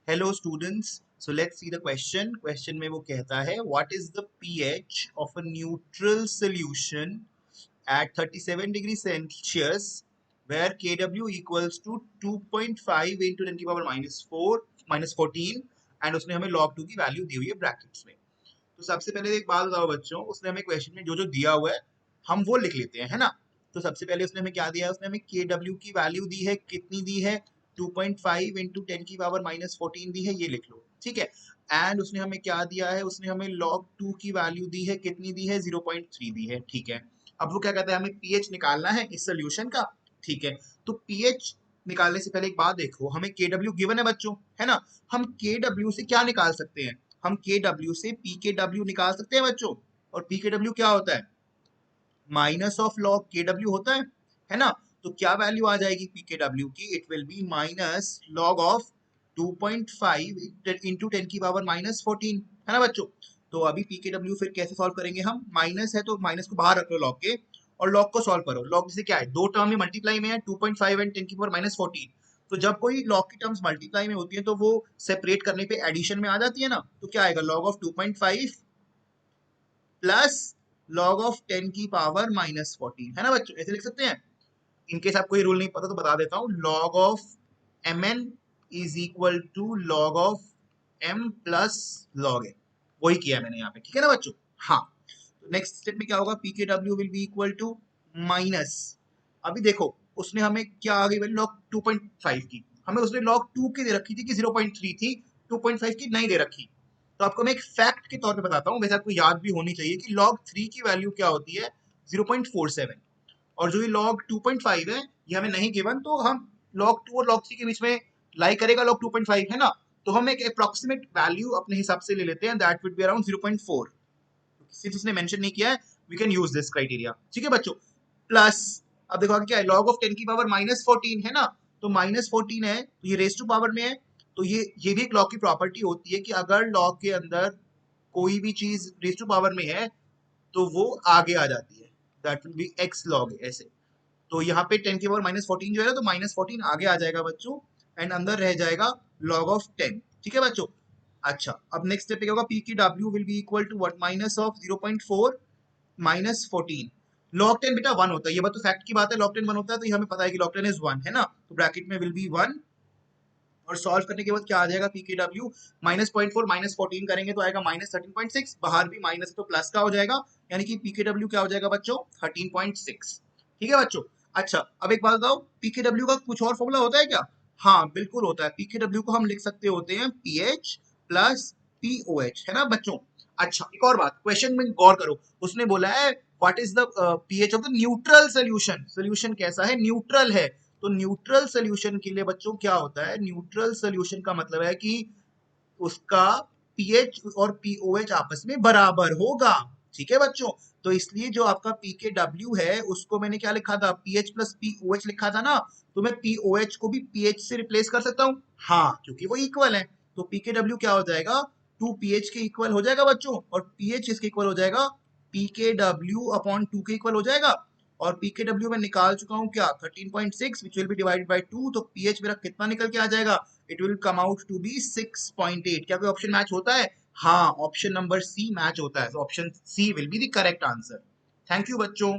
Hello students. So let's see the question. Question में वो कहता है what is the pH of a neutral solution at 37 degrees Celsius where Kw equals to 2.5 into 10 की power minus 14 and उसने हमें log 2 की value दी हुई है ब्रैकेट्स में। तो सबसे पहले एक बात बताओ बच्चों, उसने हमें क्वेश्चन में जो जो दिया हुआ है हम वो लिख लेते हैं, है ना। तो सबसे पहले उसने हमें क्या दिया है, उसने हमें Kw की वैल्यू दी है, कितनी दी है 2.5 इंटू 10 की पावर -14 दी है, ये लिख लो, ठीक है। एंड उसने हमें क्या दिया है, उसने हमें log 2 की वैल्यू दी है, कितनी दी है 0.3 दी है, ठीक है। अब वो क्या कहता है, हमें pH निकालना है इस सोल्यूशन का, ठीक है। तो pH निकालने से पहले एक बात देखो, हमें Kw गिवन है बच्चों, है ना। हम Kw से क्या निकाल सकते हैं, हम Kw से pKw निकाल सकते हैं बच्चों। और pKw क्या होता है, माइनस ऑफ लॉग Kw होता है ना। तो क्या वैल्यू आ जाएगी pKw की, it will be minus log of 2.5 into 10 की पावर -14, है ना बच्चों। तो अभी pKw फिर कैसे सॉल्व करेंगे हम, माइनस है तो माइनस को बाहर रख लो लॉग के, और लॉग को सॉल्व करो। लॉग से क्या है, दो टर्म में मल्टीप्लाई में है, 2.5 एंड 10 की पावर -14। तो जब कोई लॉग की टर्म्स मल्टीप्लाई में होती है तो वो सेपरेट करने पे एडिशन में आ जाती है ना। तो क्या आएगा, log of 2.5 plus log of 10 की पावर -14, है ना बच्चों, ऐसे लिख सकते हैं। इनकेस आपको ये रूल नहीं पता तो बता देता हूँ, log of mn is equal to log of m plus log n, वही किया मैंने यहाँ पे, ठीक है ना बच्चों। हाँ, तो नेक्स्ट स्टेप में क्या होगा, pKw will be equal to minus, अभी देखो उसने हमें क्या आ गई वैल्यू लॉग 2.5 की, हमें उसने लॉग 2 की दे रखी थी कि 0.3 थी, 2.5 की नहीं दे रखी। तो आपको मैं एक फैक्ट के तौर पे बताता हूँ, वैसे आपको याद भी होनी चाहिए कि log 3 की वैल्यू क्या होती है 0.47, और जो ये log 2.5 है ये हमें नहीं गिवन, तो हम log 2 और log 3 के बीच में लाई करेगा log 2.5, है ना। तो हम एक अप्रोक्सीमेट वैल्यू अपने हिसाब से ले लेते हैं, that would be around 0.4। Since उसने मेंशन नहीं किया है, we can use this criteria, ठीक है बच्चों। प्लस अब देखो आगे क्या है, log ऑफ 10 की पावर -14 है ना, तो -14 है तो ये रेस टू पावर में है। तो ये भी एक लॉग की प्रॉपर्टी होती है कि अगर लॉग के अंदर कोई भी चीज रेस टू पावर में है तो वो आगे आ जाती है, that will be x log ऐसे। तो यहाँ पे 10 की पावर -14 जो है ना, तो -14 आगे आ जाएगा बच्चों, एंड अंदर रह जाएगा log ऑफ 10, ठीक है बच्चों। अच्छा, अब नेक्स्ट स्टेप पे क्या होगा, p K W will be equal to what, minus of 0.4 -14। log 10 बेटा 1 होता है, ये बात तो फैक्ट की बात है, log 10 1 होता है, तो ये हमें पता है कि log 10 इज 1, है ना। तो ब्रैकेट में विल बी 1, और सॉल्व करने के बाद क्या आ जाएगा, pKw -0.4 -14 करेंगे तो आएगा -13.6, बाहर भी माइनस तो प्लस का हो जाएगा, यानी कि pKw क्या हो जाएगा बच्चों 13.6, ठीक है बच्चों। अच्छा, अब एक बात बताओ, pKw का कुछ और फॉर्मूला होता है क्या, हाँ बिल्कुल होता है। pKw को हम लिख सकते होते हैं pH प्लस POH, है ना बच्चों। अच्छा, एक और बात, क्वेश्चन में गौर करो, उसने बोला है what is the pH of the neutral solution, solution कैसा है, न्यूट्रल है। तो न्यूट्रल सोल्यूशन के लिए बच्चों क्या होता है, न्यूट्रल सोल्यूशन का मतलब है कि उसका पीएच और पीओएच आपस में बराबर होगा, ठीक है बच्चों। तो इसलिए जो आपका पीकेडब्ल्यू है उसको मैंने क्या लिखा था, पीएच प्लस पीओएच लिखा था ना, तो मैं पीओएच को भी पीएच से रिप्लेस कर सकता हूँ, हाँ क्योंकि वो इक्वल है। तो पीकेडब्ल्यू क्या हो जाएगा, 2 पीएच के इक्वल हो जाएगा बच्चों, और पीएच इसके इक्वल हो जाएगा, पीकेडब्ल्यू अपॉन 2 के इक्वल हो जाएगा। और पीकेडब्ल्यू में निकाल चुका हूँ क्या, 13.6 which will be divided by 2, तो पीएच मेरा कितना निकल के आ जाएगा, it will come out to be 6.8। क्या कोई ऑप्शन मैच होता है, हाँ ऑप्शन नंबर सी मैच होता है, तो option C will be the correct answer. Thank you बच्चों।